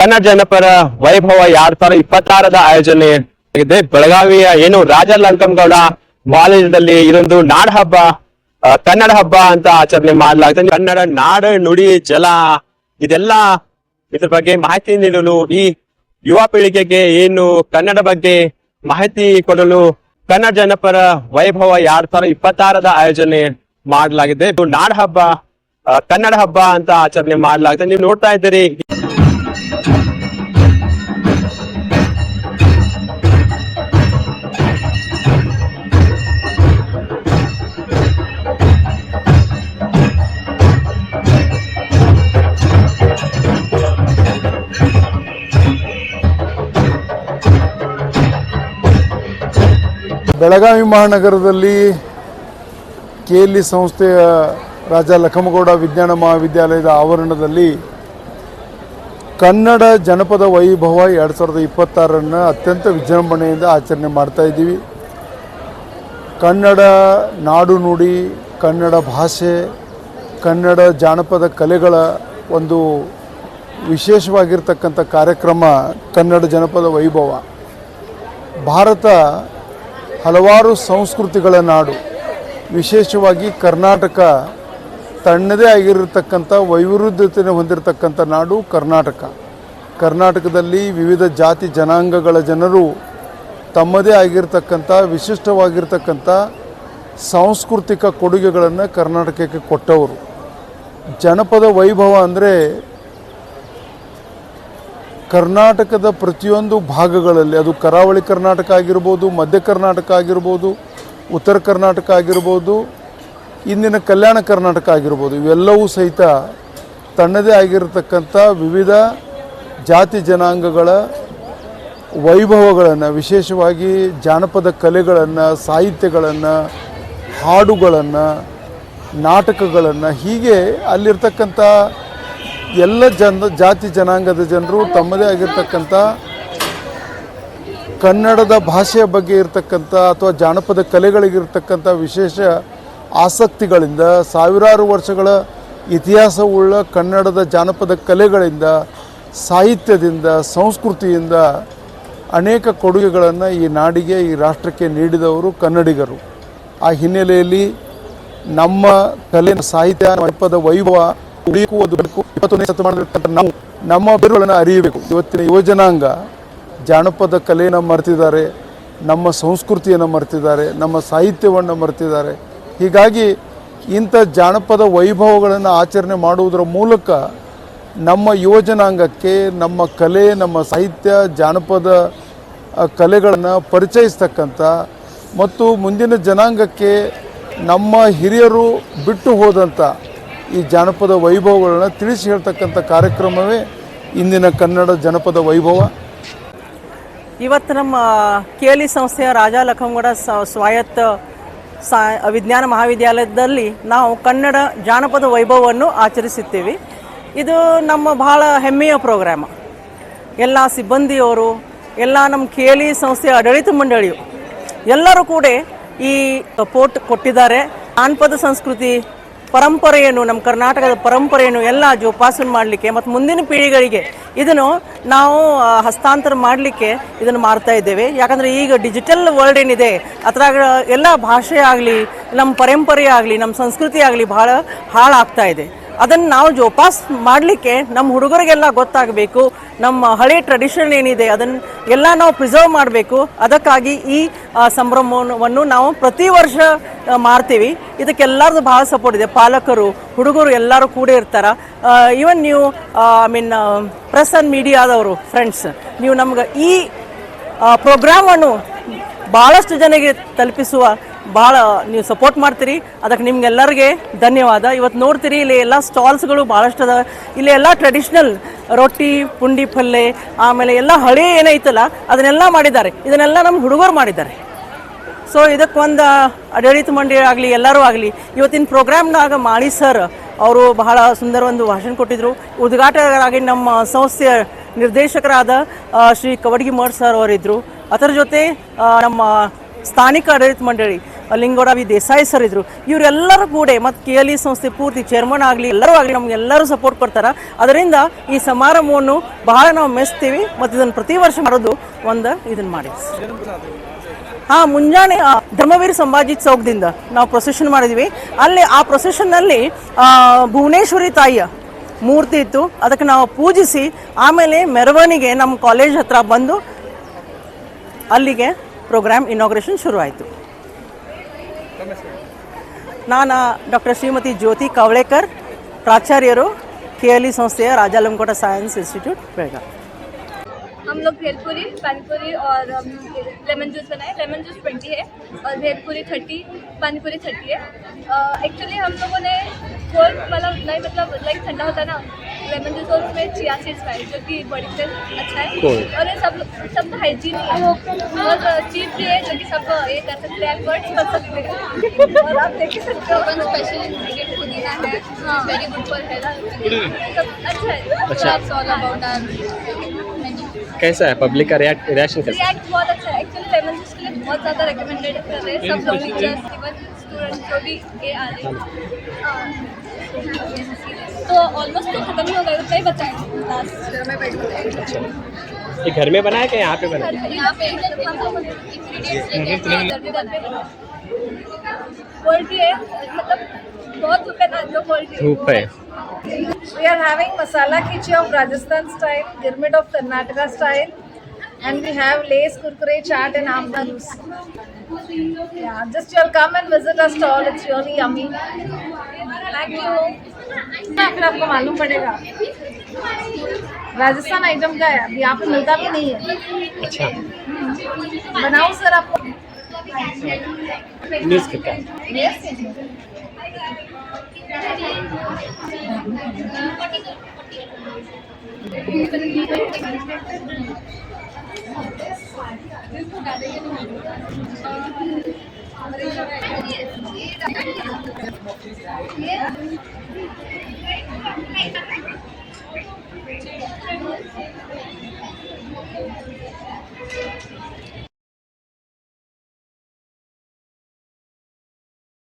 ಕನ್ನಡ ಜನಪರ ವೈಭವ 2026ರ ಆಯೋಜನೆ ಆಗಿದೆ. ಬೆಳಗಾವಿಯ ರಾಜ ಲಂಕಂಗೌಡ ಕಾಲೇಜಲ್ಲಿ ಇದೊಂದು ನಾಡ ಹಬ್ಬ, ಕನ್ನಡ ಹಬ್ಬ ಅಂತ ಆಚರಣೆ ಮಾಡಲಾಗ್ತದೆ. ಕನ್ನಡ ನಾಡ ನುಡಿ ಜಲ ಇದೆಲ್ಲ ಇದ್ರ ಬಗ್ಗೆ ಮಾಹಿತಿ ನೀಡಲು ಈ ಯುವ ಪೀಳಿಗೆಗೆ ಕನ್ನಡ ಬಗ್ಗೆ ಮಾಹಿತಿ ಕೊಡಲು ಕನ್ನಡ ಜನಪರ ವೈಭವ 2026ರ ಆಯೋಜನೆ ಮಾಡಲಾಗಿದೆ. ನಾಡ ಹಬ್ಬ, ಕನ್ನಡ ಹಬ್ಬ ಅಂತ ಆಚರಣೆ ಮಾಡಲಾಗ್ತದೆ. ನೀವು ನೋಡ್ತಾ ಇದ್ದೀರಿ ಬೆಳಗಾವಿ ಮಹಾನಗರದಲ್ಲಿ KLE ಸಂಸ್ಥೆಯ ರಾಜ ಲಖಮಗೌಡ ವಿಜ್ಞಾನ ಮಹಾವಿದ್ಯಾಲಯದ ಆವರಣದಲ್ಲಿ ಕನ್ನಡ ಜನಪದ ವೈಭವ 2026 ಅತ್ಯಂತ ವಿಜೃಂಭಣೆಯಿಂದ ಆಚರಣೆ ಮಾಡ್ತಾ ಇದ್ದೀವಿ. ಕನ್ನಡ ನಾಡು ನುಡಿ, ಕನ್ನಡ ಭಾಷೆ, ಕನ್ನಡ ಜಾನಪದ ಕಲೆಗಳ ಒಂದು ವಿಶೇಷವಾಗಿರ್ತಕ್ಕಂಥ ಕಾರ್ಯಕ್ರಮ ಕನ್ನಡ ಜನಪದ ವೈಭವ. ಭಾರತ ಹಲವಾರು ಸಂಸ್ಕೃತಿಗಳ ನಾಡು. ವಿಶೇಷವಾಗಿ ಕರ್ನಾಟಕ ತನ್ನದೇ ಆಗಿರತಕ್ಕಂಥ ವೈವಿಧ್ಯತೆಯನ್ನು ಹೊಂದಿರತಕ್ಕಂಥ ನಾಡು ಕರ್ನಾಟಕ. ಕರ್ನಾಟಕದಲ್ಲಿ ವಿವಿಧ ಜಾತಿ ಜನಾಂಗಗಳ ಜನರು ತಮ್ಮದೇ ಆಗಿರತಕ್ಕಂಥ ವಿಶಿಷ್ಟವಾಗಿರ್ತಕ್ಕಂಥ ಸಾಂಸ್ಕೃತಿಕ ಕೊಡುಗೆಗಳನ್ನು ಕರ್ನಾಟಕಕ್ಕೆ ಕೊಟ್ಟವರು. ಜನಪದ ವೈಭವ ಅಂದರೆ ಕರ್ನಾಟಕದ ಪ್ರತಿಯೊಂದು ಭಾಗಗಳಲ್ಲಿ, ಅದು ಕರಾವಳಿ ಕರ್ನಾಟಕ ಆಗಿರ್ಬೋದು, ಮಧ್ಯ ಕರ್ನಾಟಕ ಆಗಿರ್ಬೋದು, ಉತ್ತರ ಕರ್ನಾಟಕ ಆಗಿರ್ಬೋದು, ಇಂದಿನ ಕಲ್ಯಾಣ ಕರ್ನಾಟಕ ಆಗಿರ್ಬೋದು, ಇವೆಲ್ಲವೂ ಸಹಿತ ತನ್ನದೇ ಆಗಿರತಕ್ಕಂಥ ವಿವಿಧ ಜಾತಿ ಜನಾಂಗಗಳ ವೈಭವಗಳನ್ನು, ವಿಶೇಷವಾಗಿ ಜಾನಪದ ಕಲೆಗಳನ್ನು, ಸಾಹಿತ್ಯಗಳನ್ನು, ಹಾಡುಗಳನ್ನು, ನಾಟಕಗಳನ್ನು, ಹೀಗೆ ಅಲ್ಲಿರ್ತಕ್ಕಂಥ ಎಲ್ಲ ಜಾತಿ ಜನಾಂಗದ ಜನರು ತಮ್ಮದೇ ಆಗಿರ್ತಕ್ಕಂಥ ಕನ್ನಡದ ಭಾಷೆಯ ಬಗ್ಗೆ ಇರತಕ್ಕಂಥ ಅಥವಾ ಜಾನಪದ ಕಲೆಗಳಿಗಿರ್ತಕ್ಕಂಥ ವಿಶೇಷ ಆಸಕ್ತಿಗಳಿಂದ, ಸಾವಿರಾರು ವರ್ಷಗಳ ಇತಿಹಾಸವುಳ್ಳ ಕನ್ನಡದ ಜಾನಪದ ಕಲೆಗಳಿಂದ, ಸಾಹಿತ್ಯದಿಂದ, ಸಂಸ್ಕೃತಿಯಿಂದ ಅನೇಕ ಕೊಡುಗೆಗಳನ್ನು ಈ ನಾಡಿಗೆ, ಈ ರಾಷ್ಟ್ರಕ್ಕೆ ನೀಡಿದವರು ಕನ್ನಡಿಗರು. ಆ ಹಿನ್ನೆಲೆಯಲ್ಲಿ ನಮ್ಮ ಕಲೆ, ಸಾಹಿತ್ಯ, ಜಾನಪದ ವೈಭವ ಉಳಿಯಬೇಕು. 21ನೇ ಶತಮಾನದಲ್ಲಿ ನಾವು ನಮ್ಮ ಬೇರುಗಳನ್ನು ಅರಿಯಬೇಕು. ಇವತ್ತಿನ ಯುವಜನಾಂಗ ಜಾನಪದ ಕಲೆಯನ್ನು ಮರೆತಿದ್ದಾರೆ, ನಮ್ಮ ಸಂಸ್ಕೃತಿಯನ್ನು ಮರೆತಿದ್ದಾರೆ, ನಮ್ಮ ಸಾಹಿತ್ಯವನ್ನು ಮರೆತಿದ್ದಾರೆ. ಹೀಗಾಗಿ ಇಂಥ ಜಾನಪದ ವೈಭವಗಳನ್ನು ಆಚರಣೆ ಮಾಡುವುದರ ಮೂಲಕ ನಮ್ಮ ಯುವಜನಾಂಗಕ್ಕೆ ನಮ್ಮ ಕಲೆ, ನಮ್ಮ ಸಾಹಿತ್ಯ, ಜಾನಪದ ಕಲೆಗಳನ್ನು ಪರಿಚಯಿಸ್ತಕ್ಕಂಥ ಮತ್ತು ಮುಂದಿನ ಜನಾಂಗಕ್ಕೆ ನಮ್ಮ ಹಿರಿಯರು ಬಿಟ್ಟು ಹೋದಂಥ ಈ ಜಾನಪದ ವೈಭವಗಳನ್ನು ತಿಳಿಸಿ ಹೇಳ್ತಕ್ಕಂಥ ಕಾರ್ಯಕ್ರಮವೇ ಇಂದಿನ ಕನ್ನಡ ಜನಪದ ವೈಭವ. ಇವತ್ತು ನಮ್ಮ KLE ಸಂಸ್ಥೆಯ ರಾಜ ಲಖಮಗೌಡ ಸ್ವಾಯತ್ತ ವಿಜ್ಞಾನ ಮಹಾವಿದ್ಯಾಲಯದಲ್ಲಿ ನಾವು ಕನ್ನಡ ಜಾನಪದ ವೈಭವವನ್ನು ಆಚರಿಸುತ್ತೇವೆ. ಇದು ನಮ್ಮ ಬಹಳ ಹೆಮ್ಮೆಯ ಪ್ರೋಗ್ರಾಮ್. ಎಲ್ಲ ಸಿಬ್ಬಂದಿಯವರು, ಎಲ್ಲ ನಮ್ಮ KLE ಸಂಸ್ಥೆಯ ಆಡಳಿತ ಮಂಡಳಿಯು ಎಲ್ಲರೂ ಕೂಡ ಈ ಸಪೋರ್ಟ್ ಕೊಟ್ಟಿದ್ದಾರೆ. ಜಾನಪದ ಸಂಸ್ಕೃತಿ ಪರಂಪರೆಯನ್ನು, ನಮ್ಮ ಕರ್ನಾಟಕದ ಪರಂಪರೆಯನ್ನು ಎಲ್ಲ ಜೋಪಾಸನೆ ಮಾಡಲಿಕ್ಕೆ ಮತ್ತು ಮುಂದಿನ ಪೀಳಿಗೆಗಳಿಗೆ ಇದನ್ನು ನಾವು ಹಸ್ತಾಂತರ ಮಾಡಲಿಕ್ಕೆ ಇದನ್ನು ಮಾಡ್ತಾ ಇದ್ದೇವೆ. ಯಾಕಂದರೆ ಈಗ ಡಿಜಿಟಲ್ ವರ್ಲ್ಡ್ ಏನಿದೆ ಅದ್ರಾಗ ಎಲ್ಲ ಭಾಷೆ ಆಗಲಿ, ನಮ್ಮ ಪರಂಪರೆ ಆಗಲಿ, ನಮ್ಮ ಸಂಸ್ಕೃತಿ ಆಗಲಿ ಭಾಳ ಹಾಳಾಗ್ತಾ ಇದೆ. ಅದನ್ನು ನಾವು ಜೋಪಾಸ್ ಮಾಡಲಿಕ್ಕೆ ನಮ್ಮ ಹುಡುಗರಿಗೆಲ್ಲ ಗೊತ್ತಾಗಬೇಕು. ನಮ್ಮ ಹಳೆ ಟ್ರೆಡಿಷನ್ ಏನಿದೆ ಅದನ್ನು ಎಲ್ಲ ನಾವು ಪ್ರಿಸರ್ವ್ ಮಾಡಬೇಕು. ಅದಕ್ಕಾಗಿ ಈ ಸಂಭ್ರಮವನ್ನು ನಾವು ಪ್ರತಿ ವರ್ಷ ಮಾಡ್ತೀವಿ. ಇದಕ್ಕೆಲ್ಲರದು ಭಾಳ ಸಪೋರ್ಟ್ ಇದೆ. ಪಾಲಕರು, ಹುಡುಗರು ಎಲ್ಲರೂ ಕೂಡ ಇರ್ತಾರೆ. ಈವನ್ ನೀವು ಪ್ರೆಸ್ ಆ್ಯಂಡ್ ಮೀಡಿಯಾದವರು ಫ್ರೆಂಡ್ಸ್, ನೀವು ನಮ್ಗೆ ಈ ಪ್ರೋಗ್ರಾಮನ್ನು ಭಾಳಷ್ಟು ಜನರಿಗೆ ತಲುಪಿಸುವ ಭಾಳ ನೀವು ಸಪೋರ್ಟ್ ಮಾಡ್ತೀರಿ. ಅದಕ್ಕೆ ನಿಮ್ಗೆಲ್ಲರಿಗೆ ಧನ್ಯವಾದ. ಇವತ್ತು ನೋಡ್ತೀರಿ ಇಲ್ಲಿ ಎಲ್ಲ ಸ್ಟಾಲ್ಸ್ಗಳು ಭಾಳಷ್ಟು ಅದ. ಇಲ್ಲಿ ಎಲ್ಲ ಟ್ರೆಡಿಷ್ನಲ್ ರೊಟ್ಟಿ, ಪುಂಡಿ ಪಲ್ಲೆ, ಆಮೇಲೆ ಎಲ್ಲ ಹಳೆ ಏನೈತಲ್ಲ ಅದನ್ನೆಲ್ಲ ಮಾಡಿದ್ದಾರೆ. ಇದನ್ನೆಲ್ಲ ನಮ್ಮ ಹುಡುಗರು ಮಾಡಿದ್ದಾರೆ. ಸೊ ಇದಕ್ಕೊಂದು ಆಡಳಿತ ಮಂಡಳಿ ಆಗಲಿ, ಎಲ್ಲರೂ ಆಗಲಿ, ಇವತ್ತಿನ ಪ್ರೋಗ್ರಾಮ್ನಾಗ ಮಾಳಿ ಸರ್ ಅವರು ಬಹಳ ಸುಂದರ ಒಂದು ಭಾಷಣ ಕೊಟ್ಟಿದ್ದರು. ಉದ್ಘಾಟಕರಾಗಿ ನಮ್ಮ ಸಂಸ್ಥೆಯ ನಿರ್ದೇಶಕರಾದ ಶ್ರೀ ಕವಡಗಿ ಮಠ್ ಸರ್ ಅವರಿದ್ದರು. ಅದರ ಜೊತೆ ನಮ್ಮ ಸ್ಥಾನಿಕ ಆಡಳಿತ ಮಂಡಳಿ ಲಿಂಗೋಡ ವಿ ದೇಸಾಯಿ ಸರ್ ಇದ್ರು, ಇವರೆಲ್ಲರೂ ಕೂಡ ಮತ್ತು KLE ಸಂಸ್ಥೆ ಪೂರ್ತಿ ಚೇರ್ಮನ್ ಆಗಲಿ ಎಲ್ಲರೂ ಆಗಲಿ ನಮಗೆಲ್ಲರೂ ಸಪೋರ್ಟ್ ಕೊಡ್ತಾರೆ. ಅದರಿಂದ ಈ ಸಮಾರಂಭವನ್ನು ಬಹಳ ನಾವು ಮೆಚ್ತೀವಿ ಮತ್ತು ಇದನ್ನು ಪ್ರತಿ ವರ್ಷ ಮಾಡೋದು ಒಂದು ಇದನ್ನು ಮಾಡಿ. ಮುಂಜಾನೆ ಧರ್ಮವೀರ ಸಂಭಾಜಿ ಚೌಕದಿಂದ ನಾವು ಪ್ರೊಸೆಷನ್ ಮಾಡಿದ್ವಿ. ಅಲ್ಲಿ ಆ ಪ್ರೊಸೆಷನ್ನಲ್ಲಿ ಭುವನೇಶ್ವರಿ ತಾಯಿಯ ಮೂರ್ತಿ ಇತ್ತು, ಅದಕ್ಕೆ ನಾವು ಪೂಜಿಸಿ ಆಮೇಲೆ ಮೆರವಣಿಗೆ ನಮ್ಮ ಕಾಲೇಜ್ ಹತ್ರ ಬಂದು ಅಲ್ಲಿಗೆ ಪ್ರೋಗ್ರಾಮ್ ಇನಾಗ್ರೇಷನ್ ಶುರುವಾಯಿತು. ನಾನು ಡಾಕ್ಟರ್ ಶ್ರೀಮತಿ ಜ್ಯೋತಿ ಕವಳೇಕರ್, ಪ್ರಾಚಾರ್ಯರು KLE ಸಂಸ್ಥೆಯ ರಾಜಾ ಲಂಗೋಟ ಸೈನ್ಸ್ ಇನ್ಸ್ಟಿಟ್ಯೂಟ್ ಬೆಳಗಾವಿ. हम लोग भेलपुरी, पानीपुरी और लेमन जूस बनाए. लेमन जूस 20 है और भेलपुरी 30, पानीपुरी 30 है. एक्चुअली हम लोगों ने कोल्ड मतलब नहीं, मतलब लाइक ठंडा होता है ना, लेमन जूस और उसमें चिया सीड्स पाए जो कि बॉडी के अच्छा है. और ये सब हाइजीन है और चीप भी है जो कि सब ये कर सकते हैं, अफोर्ड कर सकते हैं. और आप देख ही सकते हो स्पेशल इंग्रेडिएंट पुदीना है, वेरी गुड फॉर हेल्थ, सब अच्छा है. अच्छा, it's all about our menu. कैसा है पब्लिक का रिएक्शन कैसा? रिएक्ट बहुत अच्छा है. एक्चुअली लेमन जूस के लिए बहुत ज़्यादा रिकमेंडेड कर रहे हैं सब लोग, टीचर्स इवन स्टूडेंट्स जो भी ये आ रहे हैं. तो ऑलमोस्ट तो खत्म ही हो गए, उतना ही बचा है लास्ट में बैठ गए. ये घर में बनाया कि यहाँ पे बनाया? यहाँ पे हम लोग इंग्रेडिएंट्स लेके क्वालिटी है, मतलब बहुत धूप है ना, जो क्वालिटी धूप है. We are having masala khichi of Rajasthan style, Girmit of Karnataka style, and we have Lay's, Kurkure, chaat and amla juice. Yeah, just you'll come and visit our stall. It's really yummy. Thank you. फिर आपको मालूम पड़ेगा, Rajasthan item का है, अभी यहाँ पे मिलता भी नहीं है. अच्छा, बनाओ सर आपको. न्यूज़ कितना? Yes.